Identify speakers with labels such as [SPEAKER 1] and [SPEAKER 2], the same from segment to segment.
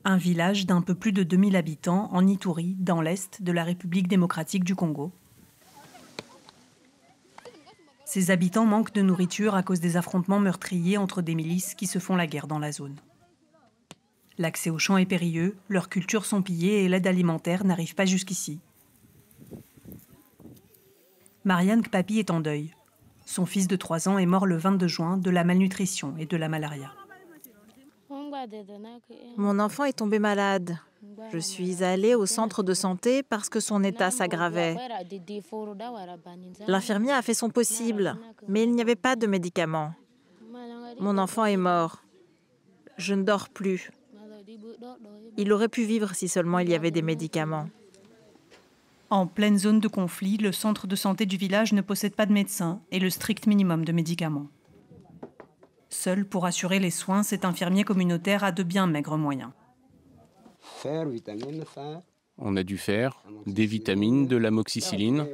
[SPEAKER 1] un village d'un peu plus de 2000 habitants en Ituri, dans l'est de la République démocratique du Congo. Ses habitants manquent de nourriture à cause des affrontements meurtriers entre des milices qui se font la guerre dans la zone. L'accès aux champs est périlleux, leurs cultures sont pillées et l'aide alimentaire n'arrive pas jusqu'ici. Marianne Kpapi est en deuil. Son fils de 3 ans est mort le 22 juin de la malnutrition et de la malaria.
[SPEAKER 2] Mon enfant est tombé malade. Je suis allée au centre de santé parce que son état s'aggravait. L'infirmier a fait son possible, mais il n'y avait pas de médicaments. Mon enfant est mort. Je ne dors plus. Il aurait pu vivre si seulement il y avait des médicaments.
[SPEAKER 1] En pleine zone de conflit, le centre de santé du village ne possède pas de médecin et le strict minimum de médicaments. Seul pour assurer les soins, cet infirmier communautaire a de bien maigres moyens.
[SPEAKER 3] On a du fer, des vitamines, de l'amoxicilline.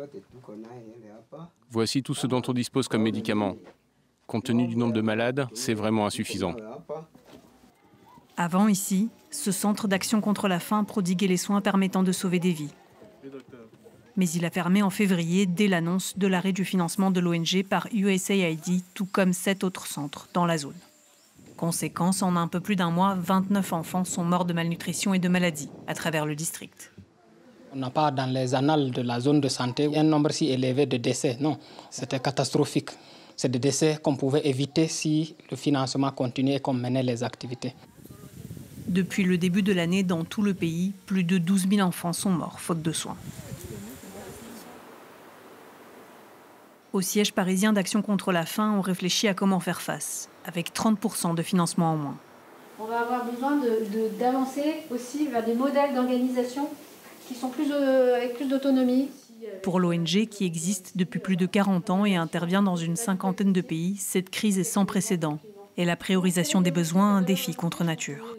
[SPEAKER 3] Voici tout ce dont on dispose comme médicaments. Compte tenu du nombre de malades, c'est vraiment insuffisant.
[SPEAKER 1] Avant, ici, ce centre d'action contre la faim prodiguait les soins permettant de sauver des vies. Mais il a fermé en février dès l'annonce de l'arrêt du financement de l'ONG par USAID, tout comme 7 autres centres dans la zone. Conséquence, en un peu plus d'un mois, 29 enfants sont morts de malnutrition et de maladies à travers le district.
[SPEAKER 4] On n'a pas dans les annales de la zone de santé un nombre si élevé de décès. Non, c'était catastrophique. C'est des décès qu'on pouvait éviter si le financement continuait comme menait les activités.
[SPEAKER 1] Depuis le début de l'année, dans tout le pays, plus de 12 000 enfants sont morts, faute de soins. Au siège parisien d'Action contre la faim, on réfléchit à comment faire face, avec 30% de financement en moins.
[SPEAKER 5] On va avoir besoin d'avancer aussi vers des modèles d'organisation qui sont avec plus d'autonomie.
[SPEAKER 1] Pour l'ONG, qui existe depuis plus de 40 ans et intervient dans une 50aine de pays, cette crise est sans précédent. Et la priorisation des besoins, un défi contre nature.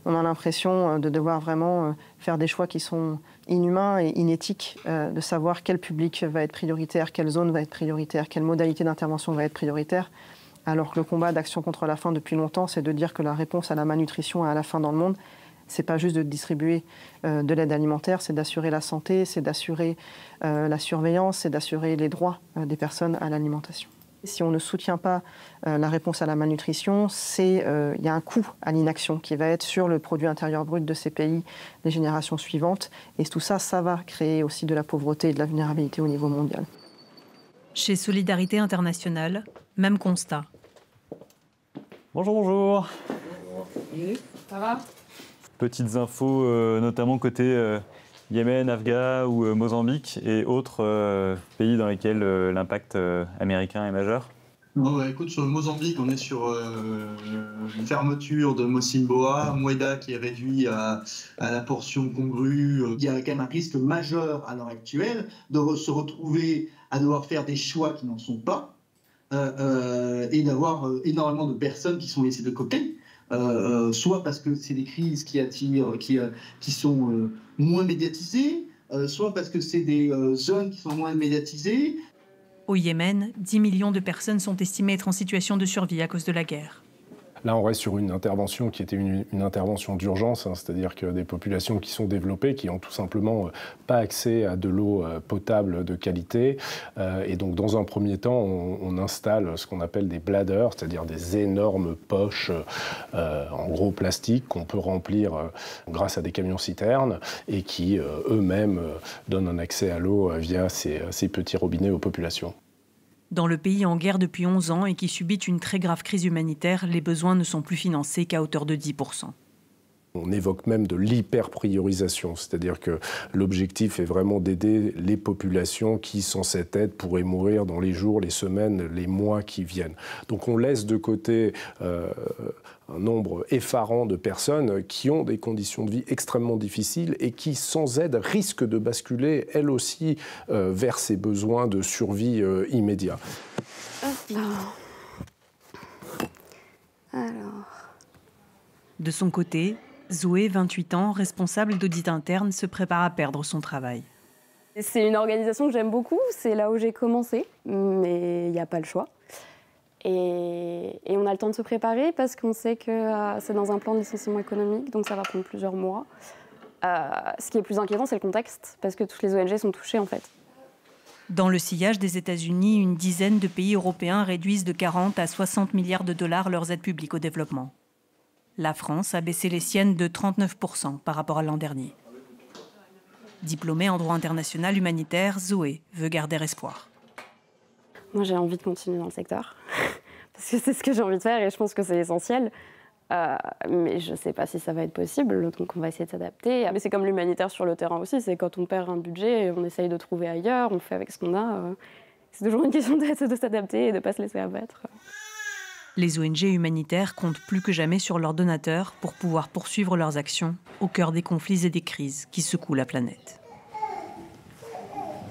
[SPEAKER 6] On a l'impression de devoir vraiment faire des choix qui sont inhumains et inéthiques, de savoir quel public va être prioritaire, quelle zone va être prioritaire, quelle modalité d'intervention va être prioritaire. Alors que le combat d'Action contre la faim depuis longtemps, c'est de dire que la réponse à la malnutrition et à la faim dans le monde, c'est pas juste de distribuer de l'aide alimentaire, c'est d'assurer la santé, c'est d'assurer la surveillance, c'est d'assurer les droits des personnes à l'alimentation. Si on ne soutient pas la réponse à la malnutrition, il y a un coût à l'inaction qui va être sur le produit intérieur brut de ces pays des générations suivantes. Et tout ça, ça va créer aussi de la pauvreté et de la vulnérabilité au niveau mondial.
[SPEAKER 1] Chez Solidarité Internationale, même constat.
[SPEAKER 7] Bonjour, bonjour.
[SPEAKER 5] Oui, ça va ?
[SPEAKER 7] Petites infos, notamment côté Yémen, Afghan ou Mozambique et autres pays dans lesquels l'impact américain est majeur.
[SPEAKER 8] Écoute, sur le Mozambique, on est sur une fermeture de Mocimboa, Mueda qui est réduit à la portion congrue. Il y a quand même un risque majeur à l'heure actuelle de se retrouver à devoir faire des choix qui n'en sont pas et d'avoir énormément de personnes qui sont laissées de côté. Soit parce que c'est des crises qui sont moins médiatisées, soit parce que c'est des zones qui sont moins médiatisées.
[SPEAKER 1] Au Yémen, 10 millions de personnes sont estimées être en situation de survie à cause de la guerre.
[SPEAKER 9] Là, on reste sur une intervention qui était une intervention d'urgence, c'est-à-dire que des populations qui sont développées, qui n'ont tout simplement pas accès à de l'eau potable de qualité. Et donc, dans un premier temps, on installe ce qu'on appelle des bladders, c'est-à-dire des énormes poches en gros plastique qu'on peut remplir grâce à des camions-citernes et qui, eux-mêmes, donnent un accès à l'eau via ces petits robinets aux populations.
[SPEAKER 1] Dans le pays en guerre depuis 11 ans et qui subit une très grave crise humanitaire, les besoins ne sont plus financés qu'à hauteur de 10%.
[SPEAKER 9] On évoque même de l'hyper-priorisation, c'est-à-dire que l'objectif est vraiment d'aider les populations qui, sans cette aide, pourraient mourir dans les jours, les semaines, les mois qui viennent. Donc on laisse de côté un nombre effarant de personnes qui ont des conditions de vie extrêmement difficiles et qui, sans aide, risquent de basculer, elles aussi, vers ces besoins de survie immédiats.
[SPEAKER 1] De son côté, Zoé, 28 ans, responsable d'audit interne, se prépare à perdre son travail.
[SPEAKER 10] C'est une organisation que j'aime beaucoup, c'est là où j'ai commencé, mais il n'y a pas le choix. Et on a le temps de se préparer parce qu'on sait que c'est dans un plan de licenciement économique, donc ça va prendre plusieurs mois. Ce qui est plus inquiétant, c'est le contexte, parce que toutes les ONG sont touchées en fait.
[SPEAKER 1] Dans le sillage des États-Unis, une dizaine de pays européens réduisent de 40 à 60 milliards de dollars leurs aides publiques au développement. La France a baissé les siennes de 39% par rapport à l'an dernier. Diplômée en droit international humanitaire, Zoé veut garder espoir.
[SPEAKER 10] Moi, j'ai envie de continuer dans le secteur, parce que c'est ce que j'ai envie de faire et je pense que c'est essentiel. Mais je ne sais pas si ça va être possible, donc on va essayer de s'adapter. Mais c'est comme l'humanitaire sur le terrain aussi, c'est quand on perd un budget, on essaye de trouver ailleurs, on fait avec ce qu'on a. C'est toujours une question de s'adapter et de ne pas se laisser abattre.
[SPEAKER 1] Les ONG humanitaires comptent plus que jamais sur leurs donateurs pour pouvoir poursuivre leurs actions au cœur des conflits et des crises qui secouent la planète.